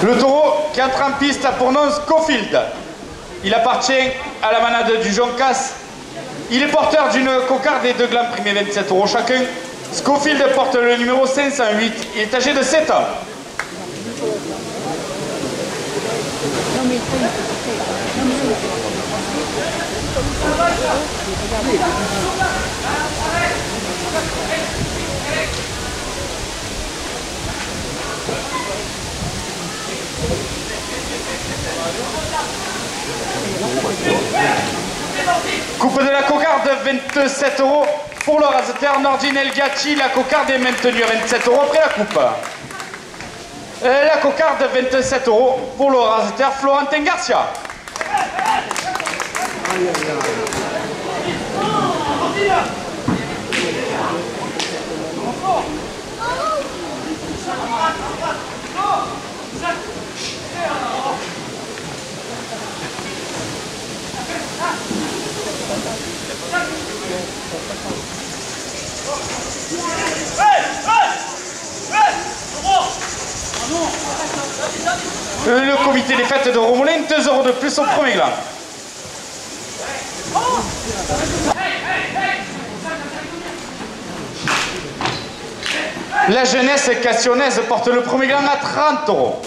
Le taureau qui entre en piste pour nom Scofield. Il appartient à la manade du Joncas. Il est porteur d'une cocarde et de glands primés 27 € chacun. Scofield porte le numéro 508. Il est âgé de 7 ans. Coupe de la cocarde, 27 € pour le raseteur Nordine El Gatti. La cocarde est maintenue à 27 € après la coupe. La cocarde, 27 € pour le raseteur Florentin Garcia. Le comité des fêtes de Romoulin, 2 € de plus au premier gland. La jeunesse cassionnaise porte le premier gland à 30 €.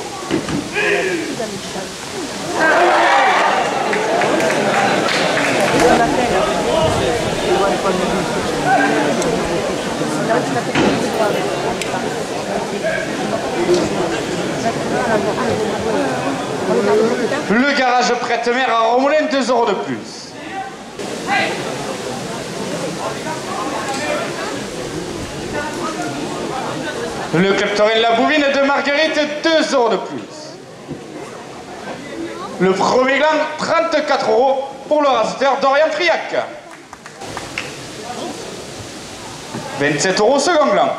Le garage prête-mer à Romoulin, 2 € de plus. Le club taurin La Bouvine de Marguerite, 2 € de plus. Le premier gland, 34 € pour le raseteur Dorian Friac. 27 € second gland.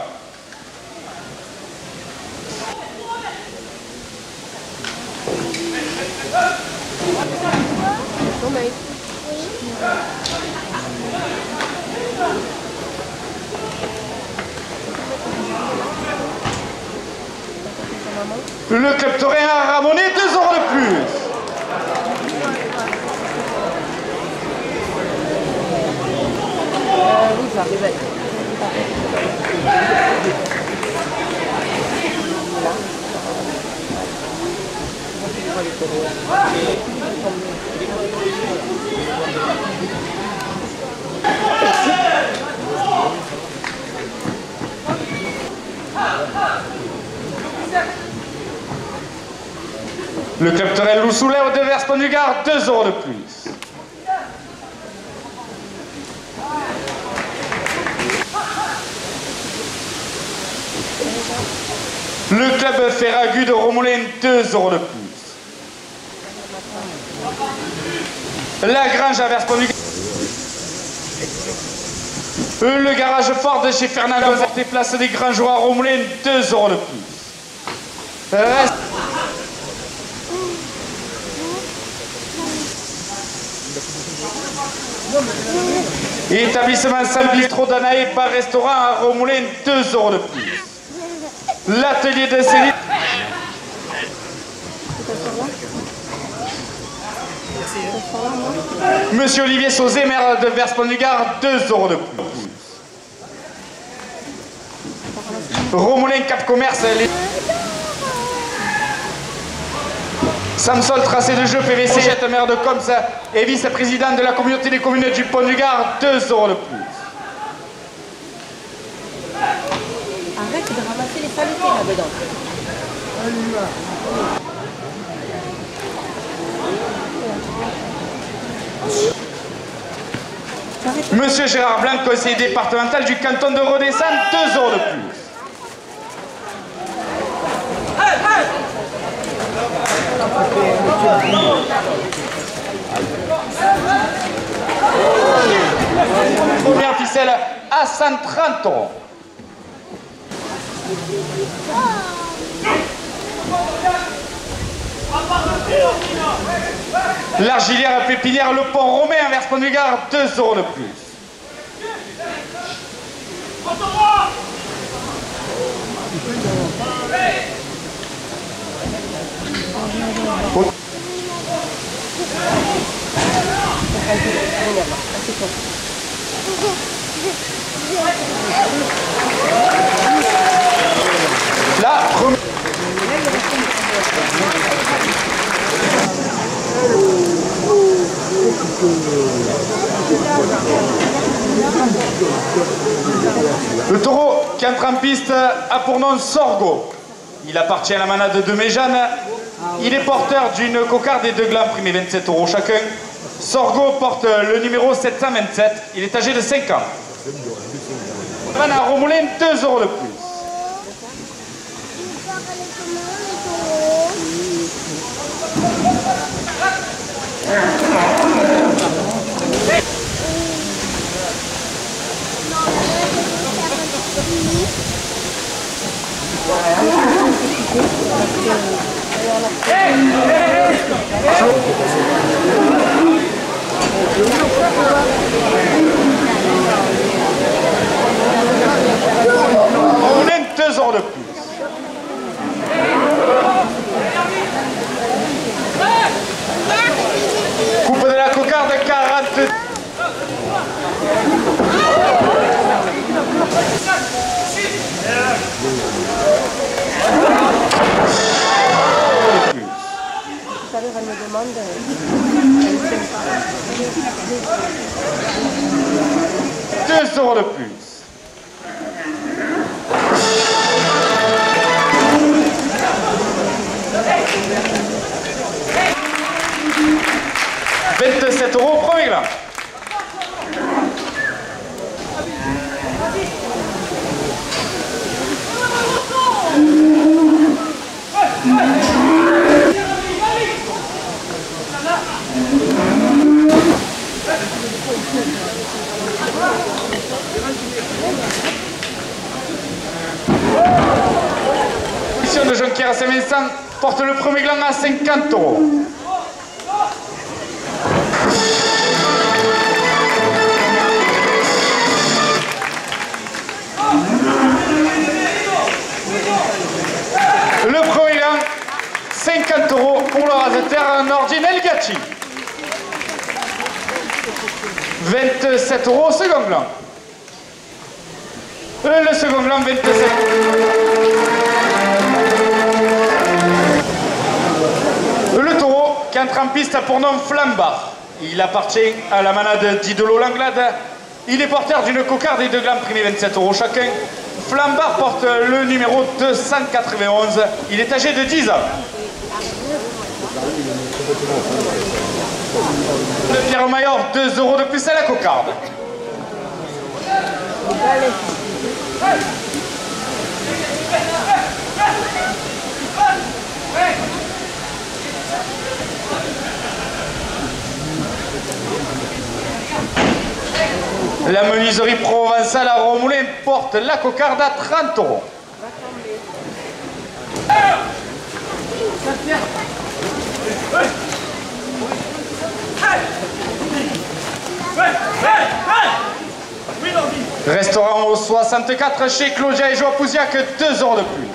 Le club taurin a ramené 2 € de plus. Oui, ça arrive. Le club taurin Loussoulet de Vers-Pont-du-Gard, 2 € de plus. Le club Ferragu de Romoulin, 2 € de plus. La Grange à Vers-Pont-du-Gard. Le garage Ford de chez Fernando Porté place des Grangeois à Romoulin, 2 € de plus. Établissement Saint-Bistro d'Anaï, bar restaurant à Romoulin, 2 € de plus. L'atelier de Céline. Monsieur Olivier Sauzé, maire de Vers-Pont-du-Gard, 2 € de plus. Romoulin Cap Commerce. Samsol, tracé de jeu PVC, jette maire de Coms et vice-président de la communauté des communes du Pont-du-Gard, 2 € de plus. Arrête de ramasser les saletés là-dedans. Monsieur Gérard Blanc, conseiller départemental du canton de Rodezane, 2 € de plus. Première ficelle à 130 €. L'Argilière Pépinière Le Pont Romain à Vers-Pont-du-Gard, 2 € de plus. là-bas. Ah, c'est toi. La première. Le taureau qui entre en piste a pour nom Sorgo. Il appartient à la manade de Méjeanne. Il est porteur d'une cocarde et 2 glands primés 27 € chacun. Sorgo porte le numéro 727. Il est âgé de 5 ans. Van à Romoulin, 2 € de plus. On est 2 € de plus. Coupe de la cocarde 40. Tout à l'heure, elle me demande. 2 € de plus. « 27 € au premier gland. Mission de Jonquière à Saint-Vincent porte le premier gland à 50 €. Le premier gland, 50 € pour le raseterre Nordine Gatti. 27 € au second gland. Le second gland, 27 €. Le taureau qui entre en piste a pour nom Flambard. Il appartient à la manade d'Idolo Langlade. Il est porteur d'une cocarde et 2 glands primés 27 € chacun. Flambard porte le numéro 291. Il est âgé de 10 ans. Le Pierre Maillard, 2 € de plus à la cocarde. La menuiserie provençale à Romoulin porte la cocarde à 30 €. Restaurant au 64 chez Claudia et Joa Pouziac, 2 € de plus.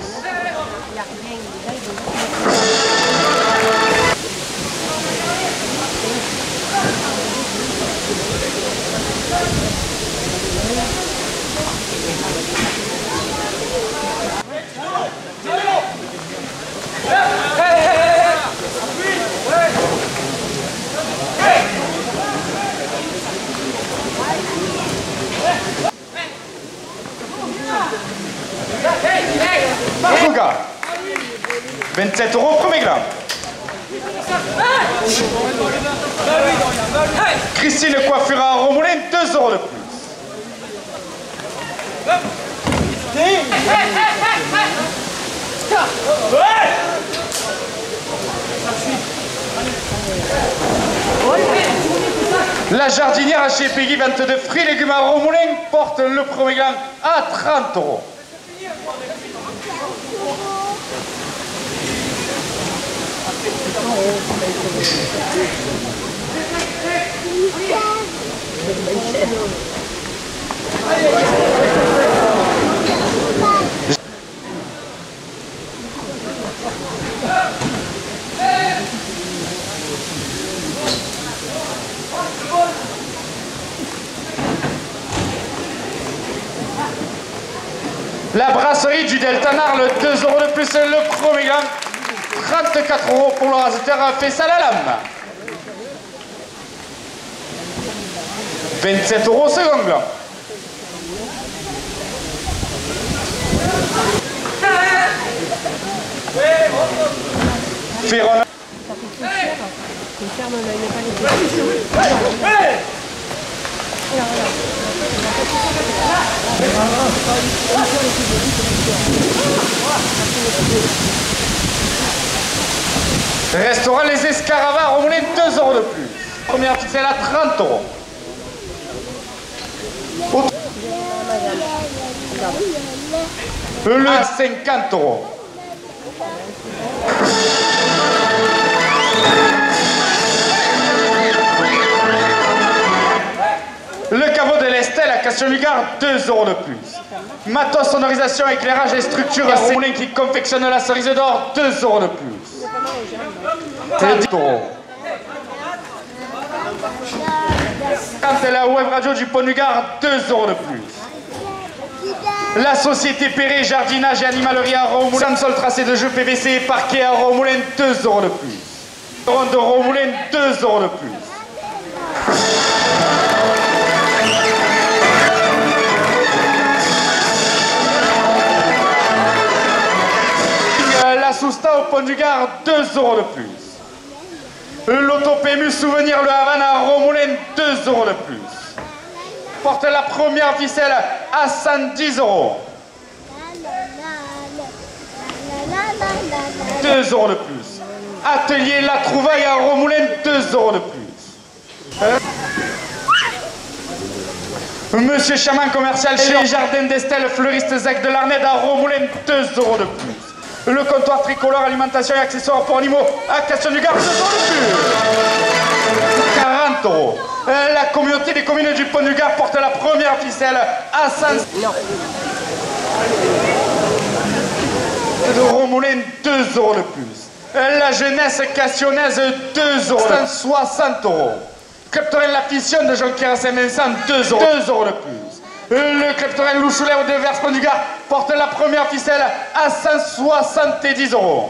Marcoga, 27 € au premier gland. Christine Coiffura à Romoulin, 2 € de plus. La jardinière chez Peggy, vente de fruits et légumes à Romoulin, porte le premier gland à 30 €. Charles, 2 € de plus. Le premier gland, 34 € pour le raseteur Faisal à lame. 27 € second gland. Ferron. Restaurant Les Escaravats, Romoulin, 2 € de plus. Première ficelle à 30 €. Le à 50 €. Le caveau de l'Estelle à Castelugard, 2 € de plus. Matos, sonorisation, éclairage et structure, Romoulin qui confectionne la cerise d'or, 2 € de plus. 10 €. Quand la web radio du Pont-du-Gard, 2 € de plus. La société Perret, jardinage et animalerie à Romoulin, sol tracé de jeux PVC et parquet à Romoulin, 2 € de plus. Ronde de Romoulin, 2 € de plus. La Sousta au Pont-du-Gard, 2 € de plus. L'auto PMU Souvenir Le Havane à Romoulin, 2 € de plus. Porte la première ficelle à 110 €. 2 € de plus. Atelier La Trouvaille à Romoulin, 2 € de plus. Monsieur Chaman commercial chez les Jardins d'Estelle, fleuriste Zach de Larnède à Romoulin, 2 € de plus. Le comptoir tricolore alimentation et accessoires pour animaux à Castelugard, 2 € de plus. 40 €. La communauté des communes du Pont-du-Gard porte la première ficelle à 100 €. De Romoulin, 2 € de plus. La jeunesse cassionnaise, 2 €. 160 €. Cleptorel La Fission de Jonquière Saint-Vincent, 2 €. 2 € de plus. Le Cleptorel Louchoulet de Vers Pont-du-Gard porte la première ficelle à 170 €.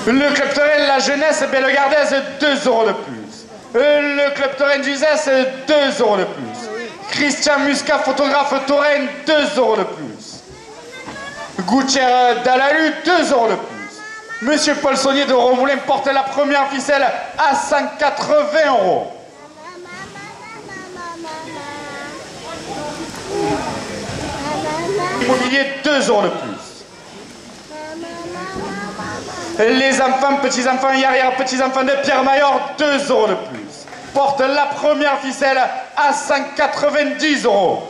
Le Cleptorel La Jeunesse Bellegardaise, 2 € de plus. Le Cleptorel d'Uzès, 2 € de plus. Christian Muscat, photographe Touraine, 2 € de plus. Gouttière d'Alalu, 2 € de plus. Monsieur Paul Saunier de Romoulin porte la première ficelle à 180 €. Immobilier, 2 € de plus. Les enfants, petits-enfants et arrière-petits-enfants de Pierre Maillard, 2 € de plus. Porte la première ficelle à 190 €.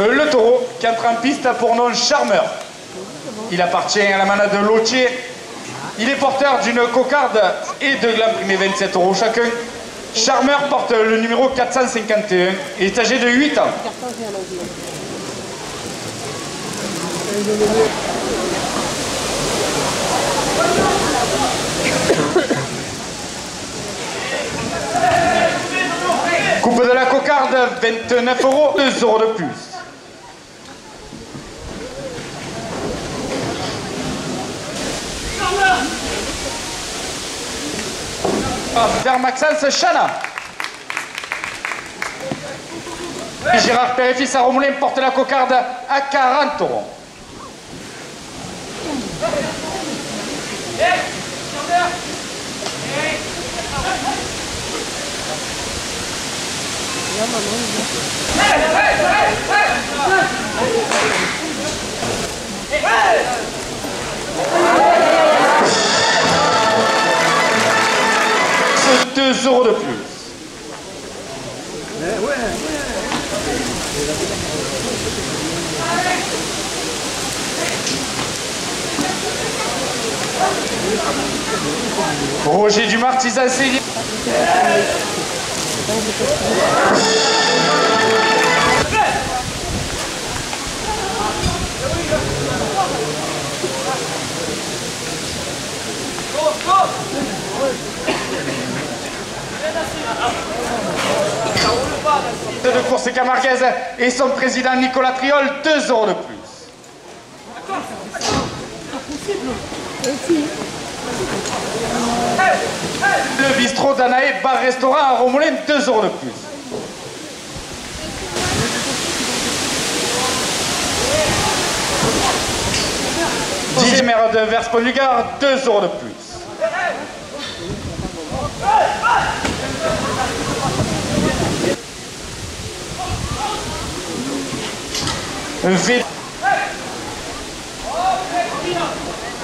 Le taureau qui entre en piste a pour nom Charmeur. Il appartient à la manade de Lotier. Il est porteur d'une cocarde et de glands primés 27 € chacun. Charmeur porte le numéro 451 et est âgé de 8 ans. Coupe de la cocarde, 29 €, 2 € de plus. Vers Maxence Chana. Et Gérard Père-et-Fils à Romoulin porte la cocarde à 40 €. C'est 2 € de plus. Roger Dumartis a essayé. De course camarguaise et son président Nicolas Triol, 2 € de plus. Le bistrot d'Anaé, bar-restaurant à Romoulin, 2 € de plus. Didier maire de Vers-Pont-du-Gard, 2 € de plus.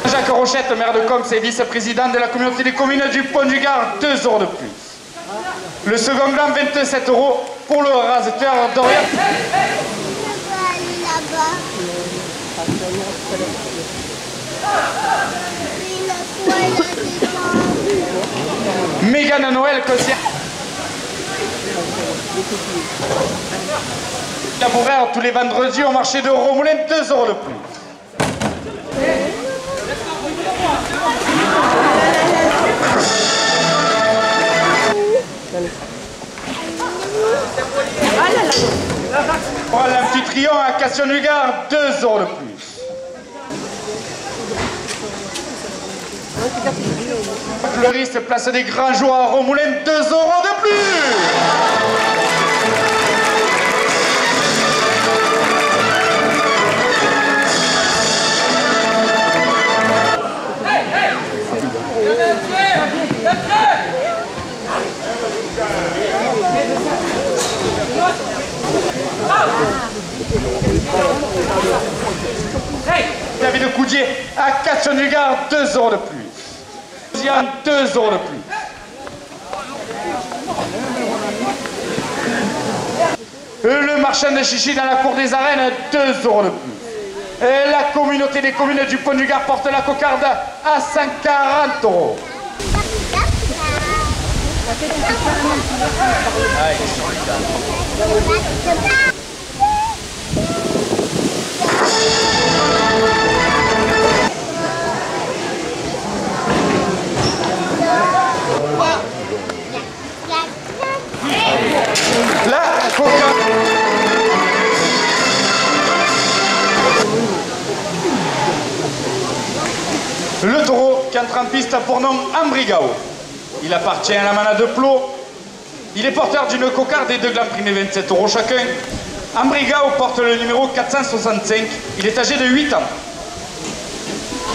Jacques Rochette, maire de Comps et vice-président de la communauté des communes du Pont-du-Gard, 2 € de plus. Le second gland, 27 € pour le raseteur d'Orient. Mégane Noël, concierge. Laboureur tous les vendredis au marché de Romoulin, 2 € de plus. Pour l'Amphitryon à Cassion-du-Gard, 2 € de plus. Fleuriste, place des Grands Jours à Romoulin, 2 € de plus. David de Coudier à Cassion-du-Gard, 2 € de plus. 2 € de plus. Le marchand de chichi dans la cour des arènes, 2 € de plus. Et la communauté des communes du Pont-du-Gard porte la cocarde à 140 €. La cocarde. Le taureau qui entre en piste pour nom Ambrigao. Il appartient à la manade de Plot. Il est porteur d'une cocarde et 2 glands primés 27 € chacun. Ambrigao porte le numéro 465. Il est âgé de 8 ans.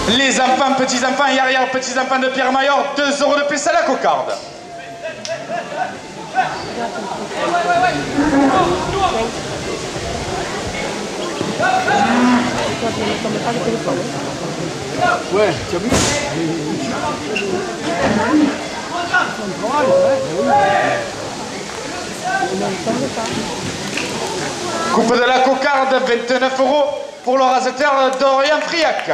Les enfants, petits-enfants et arrière-petits-enfants de Pierre Maillard, 2 € de plus à la cocarde. Ouais, tu as vu? Coupe de la cocarde, 29 € pour le raseteur d'Orient Friac.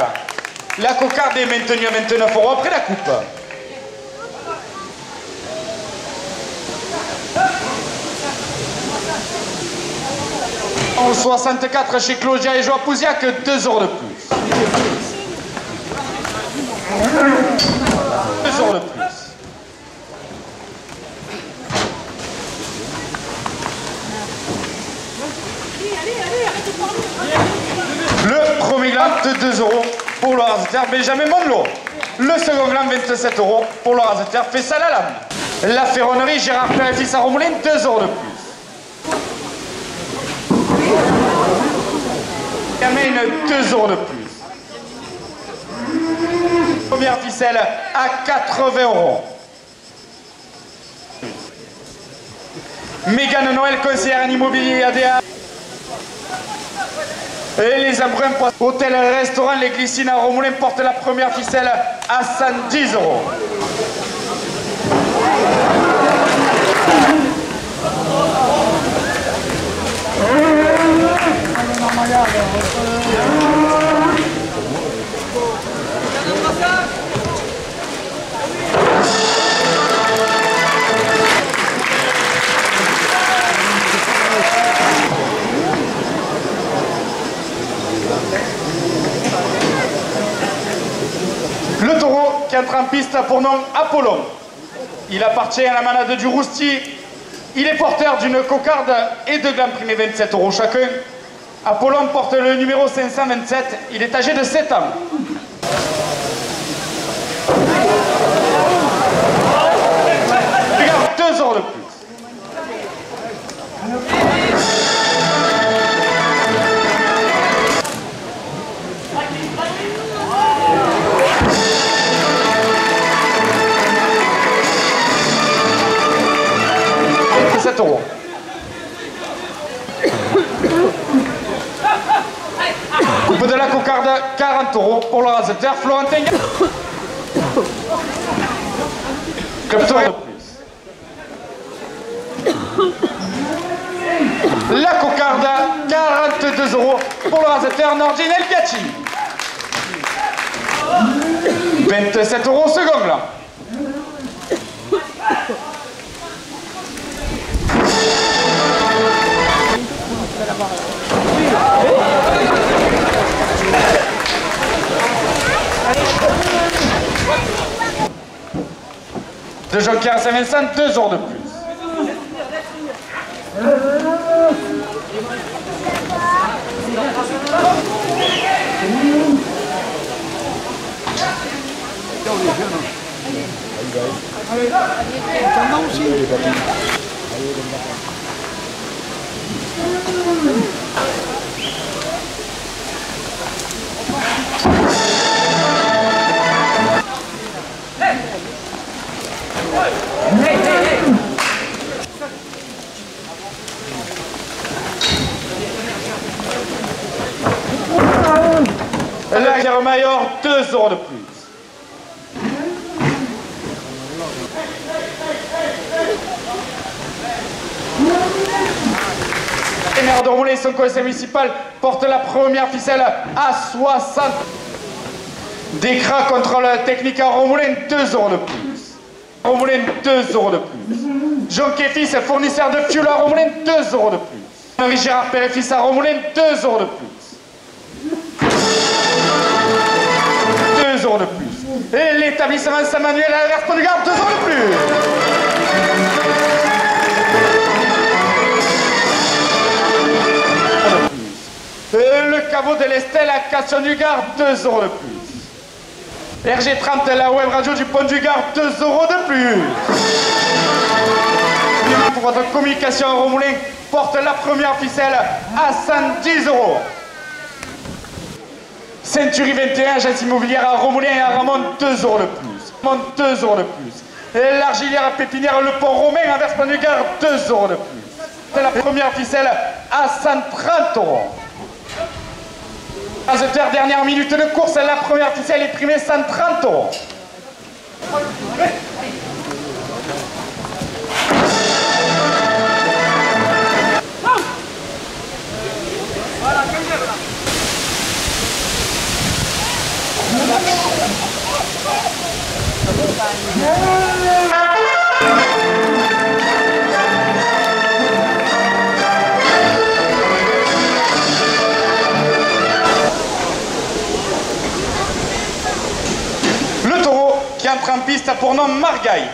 La cocarde est maintenue à 29 € après la coupe. En 64 chez Claudia et Joa Pouziac, 2 € de plus. 2 € de plus. Le premier gland de 2 € pour le raseteur Benjamin Monlot. Le second gland, 27 € pour le raseteur Fessal Alam. La ferronnerie Gérard Père-Fils à Romoulin, 2 € de plus. Camène, 2 € de plus. Première ficelle à 80 €. Mégane Noël, conseillère en immobilier ADA. Et les embruns hôtel et restaurant Les Glycines à Romoulin portent la première ficelle à 110 €. Le taureau qui entre en piste a pour nom Apollon. Il appartient à la manade du Rousti. Il est porteur d'une cocarde et de glands primés 27 € chacun. Apollon porte le numéro 527. Il est âgé de 7 ans. Regarde, 2 € de plus. €. Coupe de la cocarde, 40 € pour le raseteur Florentin. Club Tour de plus. La cocarde, 42 € pour le raseteur Nordine El Gacci. 27 € au second là. De Jonquière à Saint-Vincent, 2 € de plus. La Guerre-Mayor, 2 € de plus. Les maires de Romoulin et son conseil municipal portent la première ficelle à 60. Décrat contrôle technique à Romoulin, 2 € de plus. Romoulin, 2 € de plus. Jean Kéfis, fournisseur de fuel à Romoulin, 2 € de plus. Henri Gérard Père-Fils à Romoulin, 2 € de plus. 2 € de plus. Et l'établissement Saint-Manuel à Verspont du Gard, 2 € de plus. Et le caveau de l'Estelle à Casson du Gard, 2 € de plus. RG30, la web radio du Pont du Gard, 2 € de plus. Pour votre communication à Romoulin porte la première ficelle à 110 €. Century 21, agence immobilière à Romoulin et à Ramon, 2 € de plus. 2 € de plus. Et l'Argilière Pépinière, le Pont Romain à Verspont du Gard, 2 € de plus. C'est la première ficelle à 130 €. Raseteur, dernière minute de course, la première ficelle est primée 130 €. Le taureau qui entre en piste a pour nom Margaille.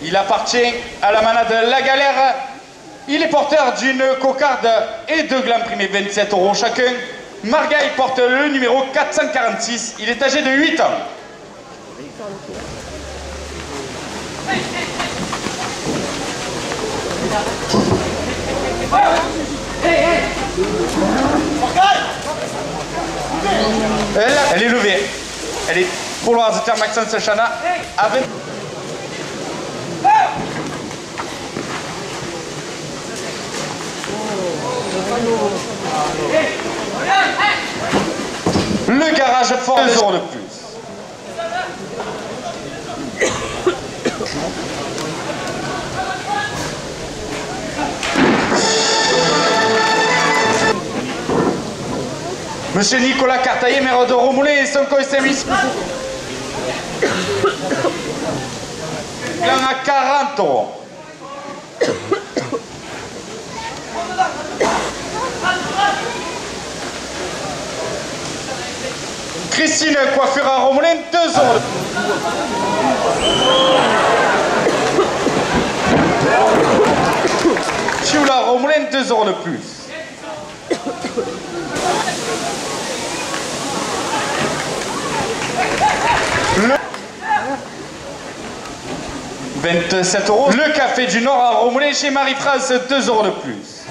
Il appartient à la manade La Galère. Il est porteur d'une cocarde et de glands primés 27 € chacun. Margaille porte le numéro 446. Il est âgé de 8 ans. Elle est levée. Elle est pour le raseteur Maxence Chana avec... Le garage fort, 2 € de plus. Monsieur Nicolas Cartaillé, maire de Romoulin et son co-service. Il en a 40 €. Christine, coiffure à Romoulin, 2 €. Chioula Romoulin, 2 € de plus. Le 27 €. Le café du Nord à Romoulin chez Marie-France, 2 € de plus.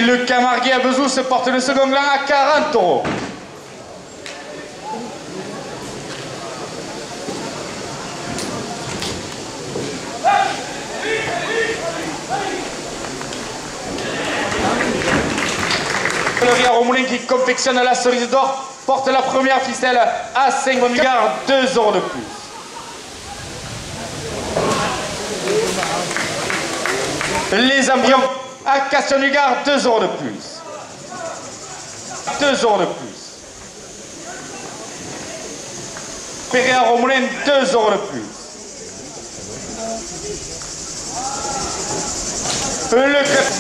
Le Camarguais à Bezou se porte le second gland à 40 €. Le riz à Romoulin qui confectionne la cerise d'or porte la première ficelle à 50 milliards, 2 € de plus. Les embryons à Castelnugard, 2 € de plus. 2 € de plus. Perret à Romoulin, 2 € de plus. Le crêpe.